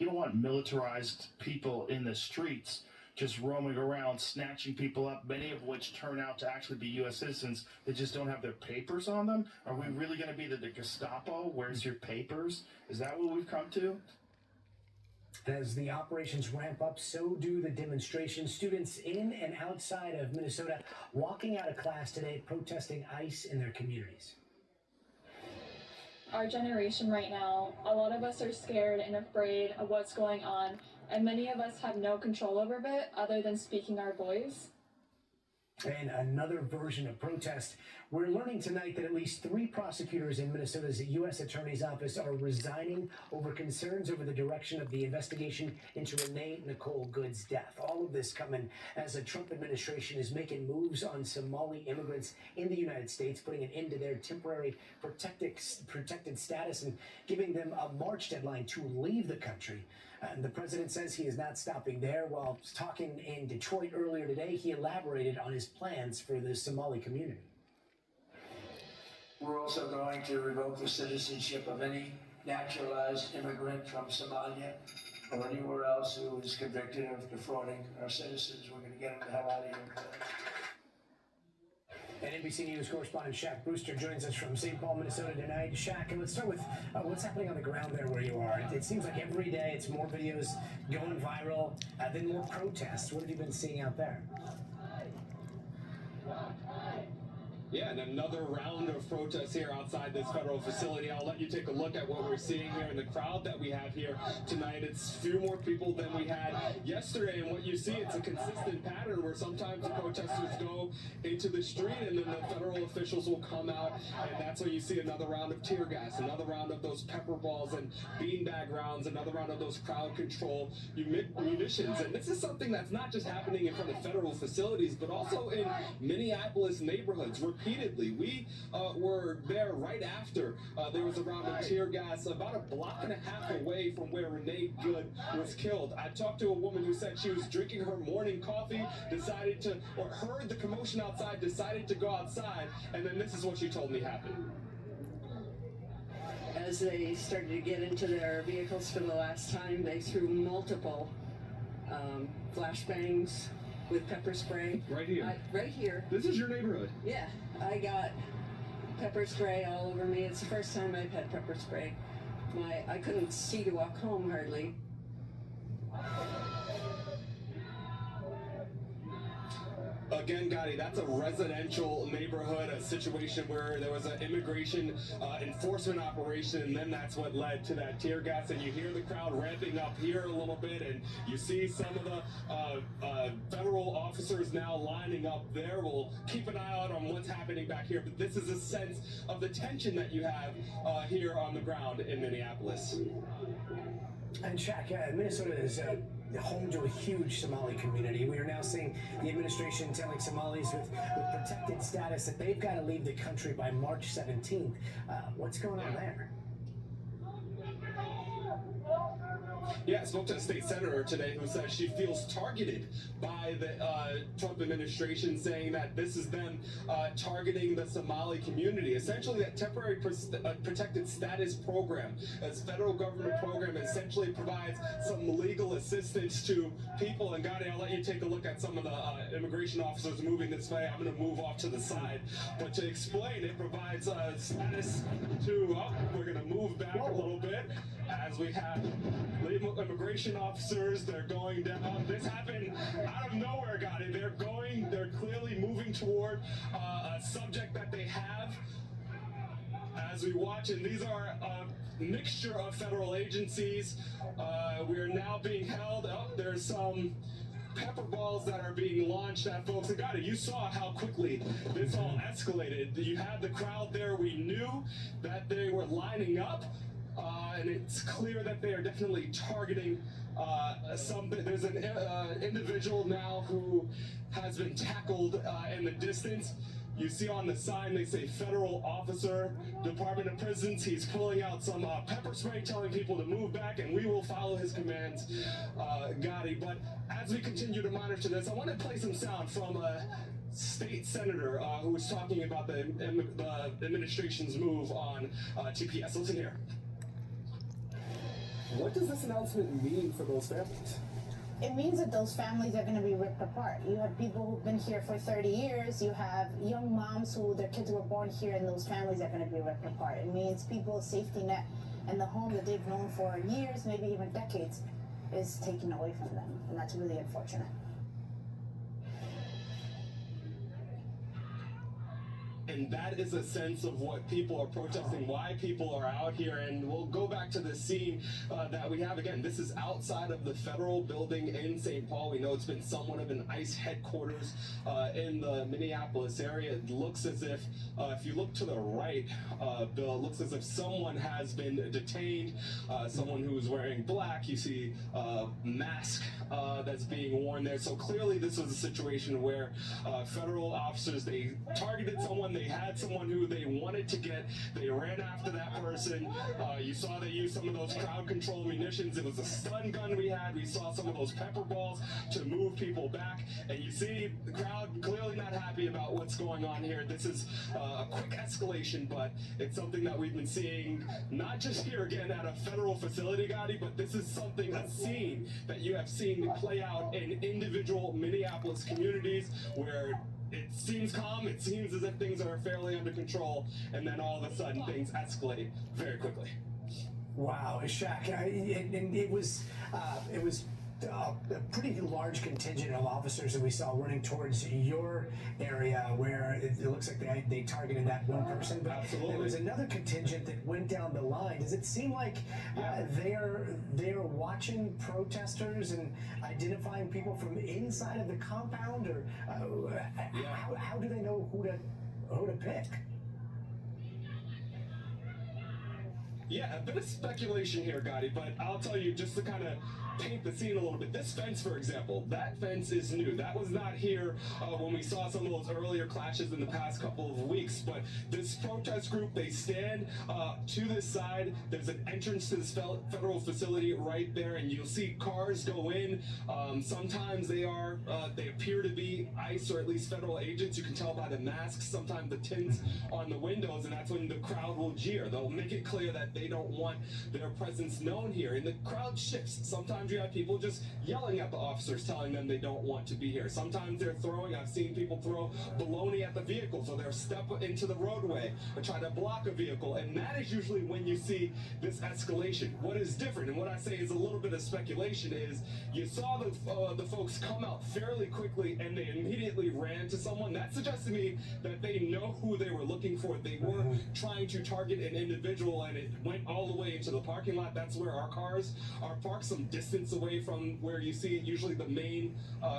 You don't want militarized people in the streets just roaming around, snatching people up, many of which turn out to actually be U.S. citizens that just don't have their papers on them. Are we really going to be the Gestapo? Where's your papers? Is that what we've come to? As the operations ramp up, so do the demonstrations. Students in and outside of Minnesota walking out of class today, protesting ICE in their communities. Our generation right now, a lot of us are scared and afraid of what's going on, and many of us have no control over it other than speaking our voice. And another version of protest. We're learning tonight that at least 3 prosecutors in Minnesota's U.S. Attorney's Office are resigning over concerns over the direction of the investigation into Renee Nicole Good's death. All of this coming as the Trump administration is making moves on Somali immigrants in the United States, putting an end to their temporary protected status and giving them a March deadline to leave the country. And the president says he is not stopping there. While talking in Detroit earlier today, he elaborated on his plans for the Somali community. We're also going to revoke the citizenship of any naturalized immigrant from Somalia or anywhere else who is convicted of defrauding our citizens. We're going to get them the hell out of here. And NBC News correspondent Shaq Brewster joins us from St. Paul, Minnesota tonight. Shaq, and let's start with what's happening on the ground there where you are. It seems like every day it's more videos going viral, then more protests. What have you been seeing out there? Yeah, and another round of protests here outside this federal facility. I'll let you take a look at what we're seeing here in the crowd that we have here tonight. It's a few more people than we had yesterday, and what you see, it's a consistent pattern where sometimes the protesters go into the street and then the federal officials will come out, and that's where you see another round of tear gas, another round of those pepper balls and beanbag rounds, another round of those crowd control munitions. And this is something that's not just happening in front of federal facilities, but also in Minneapolis neighborhoods. Repeatedly, we were there right after there was a round of tear gas about a block and a half away from where Renee Good was killed. I talked to a woman who said she was drinking her morning coffee, decided to, or heard the commotion outside, decided to go outside, and then this is what she told me happened. As they started to get into their vehicles for the last time, they threw multiple flashbangs with pepper spray. Right here? Right here. This is your neighborhood? Yeah, I got pepper spray all over me. It's the first time I've had pepper spray. I couldn't see to walk home hardly. Again, Gotti, that's a residential neighborhood, a situation where there was an immigration enforcement operation, and then that's what led to that tear gas. And you hear the crowd ramping up here a little bit, and you see some of the federal officers now lining up there. We'll keep an eye out on what's happening back here, but this is a sense of the tension that you have here on the ground in Minneapolis. And Shaq, Minnesota is home to a huge Somali community. We are now seeing the administration telling Somalis with protected status that they've got to leave the country by March 17th. What's going on there? Yeah, I spoke to a state senator today who said she feels targeted by the Trump administration, saying that this is them targeting the Somali community. Essentially, that temporary protected status program, as federal government program, essentially provides some legal assistance to people. And Gotti, I'll let you take a look at some of the immigration officers moving this way. I'm going to move off to the side. But to explain, it provides status to, we're going to move back a little bit as we have immigration officers. They're going down. This happened out of nowhere, Gotti. They're clearly moving toward a subject that they have. As we watch, and these are a mixture of federal agencies. We are now being held up. There's some pepper balls that are being launched at folks. And Gotti, you saw how quickly this all escalated. You had the crowd there. We knew that they were lining up. And it's clear that they are definitely targeting there's an individual now who has been tackled in the distance. You see on the sign, they say federal officer, Department of Prisons. He's pulling out some pepper spray, telling people to move back, and we will follow his commands, Gotti. But as we continue to monitor this, I want to play some sound from a state senator who was talking about the administration's move on TPS. Listen here. What does this announcement mean for those families? It means that those families are going to be ripped apart. You have people who've been here for 30 years. You have young moms who their kids were born here, and those families are going to be ripped apart. It means people's safety net and the home that they've known for years, maybe even decades, is taken away from them, and that's really unfortunate. And that is a sense of what people are protesting, why people are out here. And we'll go back to the scene that we have again. This is outside of the federal building in St. Paul. We know it's been somewhat of an ICE headquarters in the Minneapolis area. It looks as if you look to the right, Bill, it looks as if someone has been detained, someone who is wearing black. You see a mask that's being worn there. So clearly this was a situation where federal officers, they targeted someone, they had someone who they wanted to get, they ran after that person. You saw they used some of those crowd control munitions. It was a stun gun we had. We saw some of those pepper balls to move people back. And you see the crowd clearly not happy about what's going on here. This is a quick escalation, but it's something that we've been seeing not just here again at a federal facility, Gotti, but this is something, a scene that you have seen play out in individual Minneapolis communities where it seems calm, it seems as if things are fairly under control, and then all of a sudden things escalate very quickly. Wow, Shaq, and it was a pretty large contingent of officers that we saw running towards your area, where it looks like they targeted that one person. But absolutely, there was another contingent that went down the line. Does it seem like they're watching protesters and identifying people from inside of the compound, or how do they know who to pick? Yeah, a bit of speculation here, Gotti, but I'll tell you, just to kind of paint the scene a little bit. This fence, for example, that fence is new. That was not here when we saw some of those earlier clashes in the past couple of weeks. But this protest group, they stand to this side. There's an entrance to this federal facility right there, and you'll see cars go in. Sometimes they appear to be ICE or at least federal agents. You can tell by the masks, sometimes the tints on the windows, and that's when the crowd will jeer. They'll make it clear that they don't want their presence known here, and the crowd shifts. Sometimes you have people just yelling at the officers, telling them they don't want to be here. Sometimes they're throwing, I've seen people throw baloney at the vehicle, so they'll step into the roadway and try to block a vehicle, and that is usually when you see this escalation. What is different, and what I say is a little bit of speculation, is you saw the folks come out fairly quickly and they immediately ran to someone. That suggests to me that they know who they were looking for. They were trying to target an individual, and it went all the way into the parking lot. That's where our cars are parked, some distance away from where you see usually the main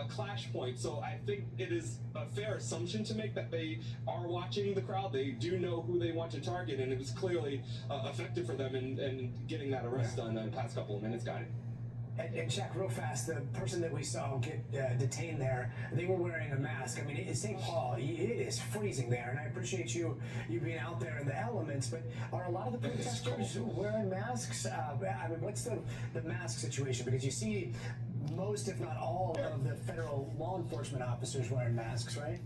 clash point. So I think it is a fair assumption to make that they are watching the crowd. They do know who they want to target, and it was clearly effective for them in getting that arrest done in the past couple of minutes, guys. And Shaq, real fast, the person that we saw get detained there, they were wearing a mask. I mean, it's St. Paul. It is freezing there, and I appreciate you being out there in the elements, but are a lot of the protesters wearing masks? I mean, what's the mask situation? Because you see most, if not all, of the federal law enforcement officers wearing masks, right?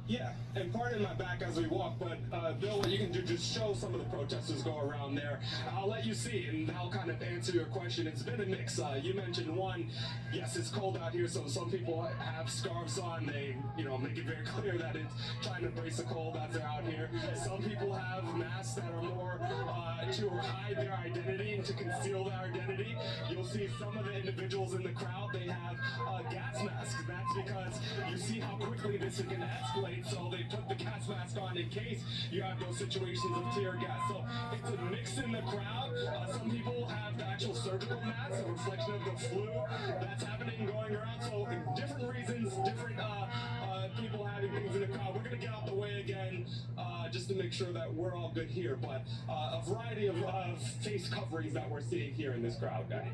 Yeah, and pardon my back as we walk, but Bill, what you can do, just show some of the protesters go around there. I'll let you see, and I'll kind of answer your question. It's been a mix. You mentioned one, yes, it's cold out here, so some people have scarves on. They, make it very clear that it's trying to brace the cold as they're out here. Some people have masks that are more to hide their identity and to conceal their identity. You'll see some of the individuals in the crowd, they have gas masks, and that's because you see how quickly this can escalate. So they put the gas mask on in case you have those situations of tear gas. So it's a mix in the crowd. Some people have the actual surgical masks, a reflection of the flu that's happening going around. So different reasons, different people having things in the crowd. We're going to get out the way again just to make sure that we're all good here. But a variety of face coverings that we're seeing here in this crowd, guys.